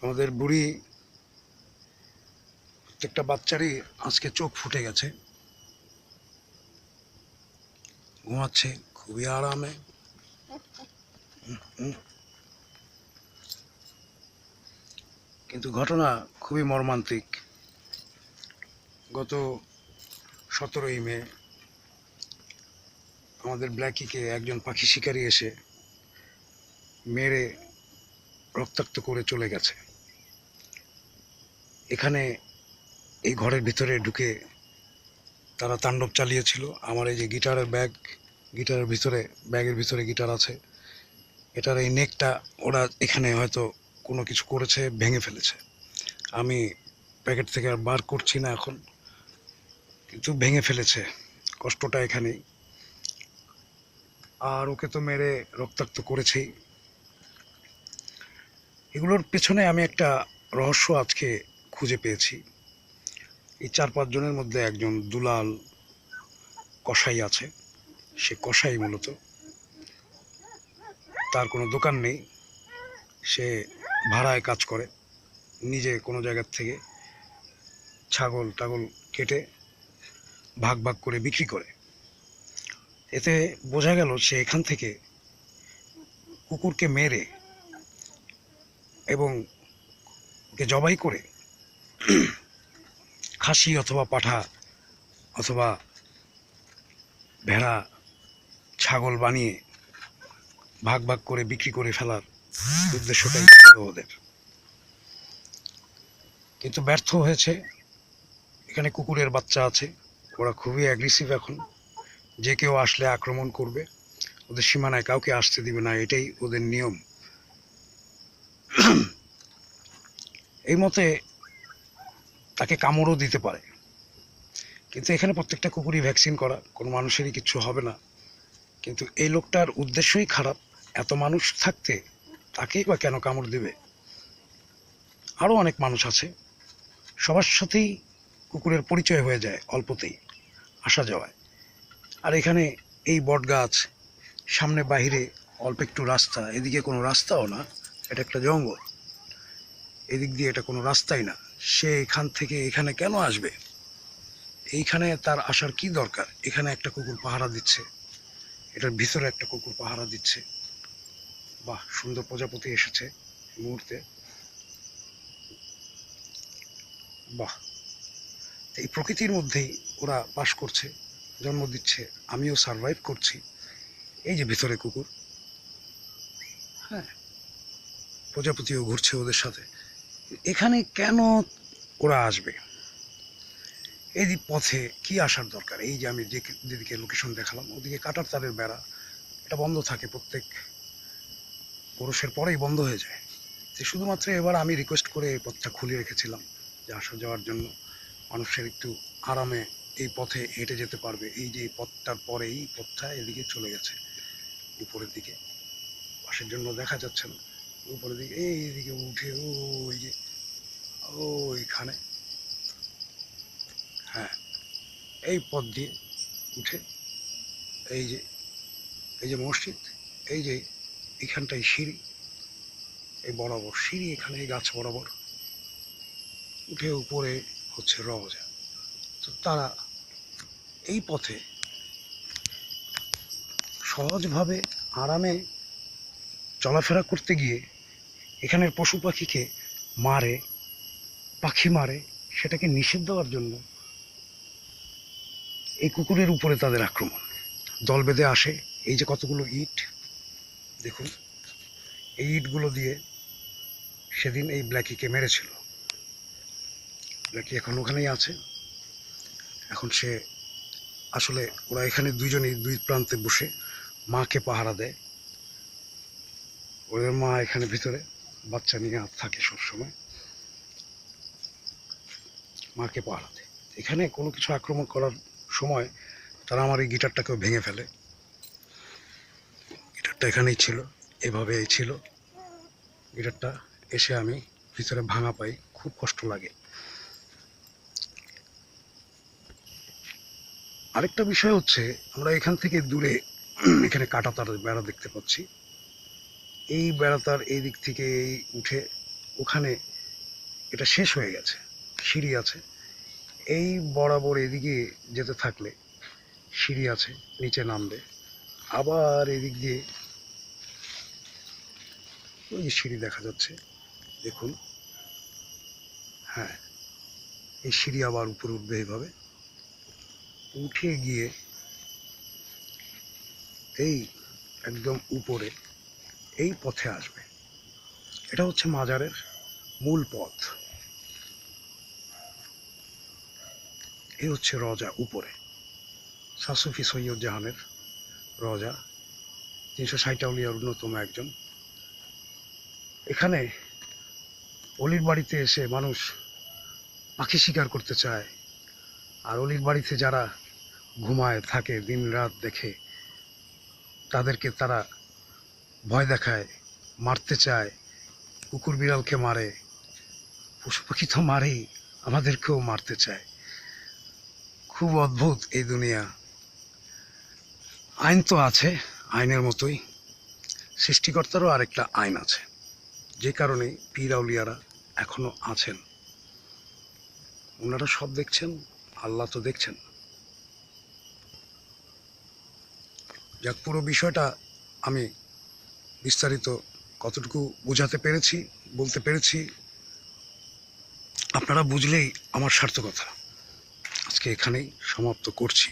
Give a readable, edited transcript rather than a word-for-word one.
আমাদের বুড়ি প্রত্যেকটা বাচ্চারই আজকে চোখ ফুটে গেছে, ঘুমাচ্ছে খুবই আরামে। কিন্তু ঘটনা খুবই মর্মান্তিক। গত 17ই মে আমাদের ব্ল্যাকিকে একজন পাখি শিকারী এসে মেরে রক্তাক্ত করে চলে গেছে। এখানে এই ঘরের ভিতরে ঢুকে তারা তাণ্ডব চালিয়েছিল। আমার এই যে গিটারের ব্যাগ, গিটারের ভিতরে, ব্যাগের ভিতরে গিটার আছে, এটার এই নেকটা ওরা এখানে হয়তো কোনো কিছু করেছে, ভেঙে ফেলেছে। আমি প্যাকেট থেকে আর বার করছি না এখন, কিন্তু ভেঙে ফেলেছে, কষ্টটা এখানেই। আর ওকে তো মেরে রক্তাক্ত করেছেই। এগুলোর পেছনে আমি একটা রহস্য আজকে খুঁজে পেয়েছি। এই 4-5 জনের মধ্যে একজন দুলাল কসাই আছে। সে কসাই মূলত, তার কোনো দোকান নেই, সে ভাড়ায় কাজ করে, নিজে কোনো জায়গার থেকে ছাগল টাগল কেটে ভাগ ভাগ করে বিক্রি করে। এতে বোঝা গেল সে এখান থেকে কুকুরকে মেরে এবং ওকে জবাই করে খাসি অথবা পাঠা অথবা ভেড়া, ছাগল বানিয়ে ভাগ ভাগ করে বিক্রি করে ফেলার উদ্দেশ্যটাই ছিল ওদের। কিন্তু ব্যর্থ হয়েছে। এখানে কুকুরের বাচ্চা আছে, ওরা খুবই অ্যাগ্রেসিভ এখন। যে কেউ আসলে আক্রমণ করবে, ওদের সীমানায় কাউকে আসতে দিবে না, এটাই ওদের নিয়ম। এই মতে তাকে কামড়ও দিতে পারে। কিন্তু এখানে প্রত্যেকটা কুকুরই ভ্যাকসিন করা, কোনো মানুষেরই কিচ্ছু হবে না। কিন্তু এই লোকটার উদ্দেশ্যই খারাপ। এত মানুষ থাকতে তাকেই বা কেন কামড় দেবে? আরও অনেক মানুষ আছে, সবার সাথেই কুকুরের পরিচয় হয়ে যায় অল্পতেই, আসা যাওয়ায়। আর এখানে এই বট গাছ, সামনে বাহিরে অল্প একটু রাস্তা, এদিকে কোনো রাস্তাও না, এটা একটা জঙ্গল, এদিক দিয়ে এটা কোনো রাস্তাই না। সে এখান থেকে এখানে কেন আসবে? এইখানে তার আসার কি দরকার? এখানে একটা কুকুর পাহারা দিচ্ছে, এটার ভিতরে একটা কুকুর পাহারা দিচ্ছে। বাহ, সুন্দর প্রজাপতি এসেছে এই মুহূর্তে। বাহ, এই প্রকৃতির মধ্যেই ওরা বাস করছে, জন্ম দিচ্ছে, আমিও সারভাইভ করছি। এই যে ভিতরে কুকুর, হ্যাঁ, প্রজাপতিও ঘুরছে ওদের সাথে। এখানে কেন ওরা আসবে? এই পথে কি আসার দরকার? এই যে আমি যেদিকে লোকেশন দেখালাম, ওদিকে কাঁটার তারের বেড়া, এটা বন্ধ থাকে, প্রত্যেক পরশের পরেই বন্ধ হয়ে যায়। তো শুধুমাত্র এবার আমি রিকোয়েস্ট করে এই পথটা খুলে রেখেছিলাম, যে আসা যাওয়ার জন্য মানুষের একটু আরামে এই পথে হেঁটে যেতে পারবে। এই যে এই পথটার পরে এই পথটা এদিকে চলে গেছে উপরের দিকে, পাশের জন্য দেখা যাচ্ছে না। উপরের দিকে এইদিকে উঠে ওই যে ওইখানে, হ্যাঁ, এই পথ দিয়ে উঠে এই যে, এই যে মসজিদ, এই যে এখানটায় সিঁড়ি, এই বরাবর সিঁড়ি, এখানে এই গাছ বরাবর উঠে উপরে হচ্ছে রওজা। তো তারা এই পথে সহজভাবে আরামে চলাফেরা করতে গিয়ে এখানের পশু পাখিকে মারে, পাখি মারে, সেটাকে নিষেধ দেওয়ার জন্য এই কুকুরের উপরে তাদের আক্রমণ। দল বেঁধে আসে, এই যে কতগুলো ইট দেখুন, এই ইটগুলো দিয়ে সেদিন এই ব্ল্যাকিকে মেরেছিল। ব্ল্যাকি এখন ওখানেই আছে। এখন সে আসলে, ওরা এখানে দুইজনেই দুই প্রান্তে বসে মাকে পাহারা দেয়। ওদের মা এখানে ভিতরে বাচ্চা নিয়ে থাকে সবসময়, মাকে পাহারা দেয়। এখানে কোনো কিছু আক্রমণ করার সময় তারা আমার এই গিটারটাকেও ভেঙে ফেলে। গিটারটা এখানেই ছিল, এভাবেই ছিল গিটারটা। এসে আমি ভিতরে ভাঙা পাই, খুব কষ্ট লাগে। আরেকটা বিষয় হচ্ছে, আমরা এখান থেকে দূরে এখানে কাঁটা তার বেড়া দেখতে পাচ্ছি। এই বেড়াতার এই দিক থেকে এই উঠে ওখানে এটা শেষ হয়ে গেছে, সিঁড়ি আছে। এই বরাবর এদিকে যেতে থাকলে সিঁড়ি আছে, নিচে নামবে। আবার এদিক দিয়ে ওই যে সিঁড়ি দেখা যাচ্ছে, দেখুন। হ্যাঁ, এই সিঁড়ি আবার উপরে উঠবে এইভাবে, উঠে গিয়ে এই একদম উপরে এই পথে আসবে। এটা হচ্ছে মাজারের মূল পথ। এই হচ্ছে রজা উপরে, শাহ সুফি সৈয়দ জাহানের রজা, 360 আউলিয়ার অন্যতম একজন। এখানে অলির বাড়িতে এসে মানুষ পাখি শিকার করতে চায়, আর অলির বাড়িতে যারা ঘুমায় থাকে দিন রাত দেখে, তাদেরকে তারা ভয় দেখায়, মারতে চায়, কুকুর বিড়ালকে মারে, পশু পাখি তো মারেই, আমাদেরকেও মারতে চায়। খুব অদ্ভুত এই দুনিয়া। আইন তো আছে, আইনের মতোই সৃষ্টিকর্তারও আরেকটা আইন আছে, যে কারণে পীর আউলিয়ারা এখনো আছেন। ওনারা সব দেখছেন, আল্লাহ তো দেখছেন। যাক, পুরো বিষয়টা আমি বিস্তারিত কতটুকু বোঝাতে পেরেছি, বলতে পেরেছি, আপনারা বুঝলেই আমার সার্থকতা। আজকে এখানেই সমাপ্ত করছি।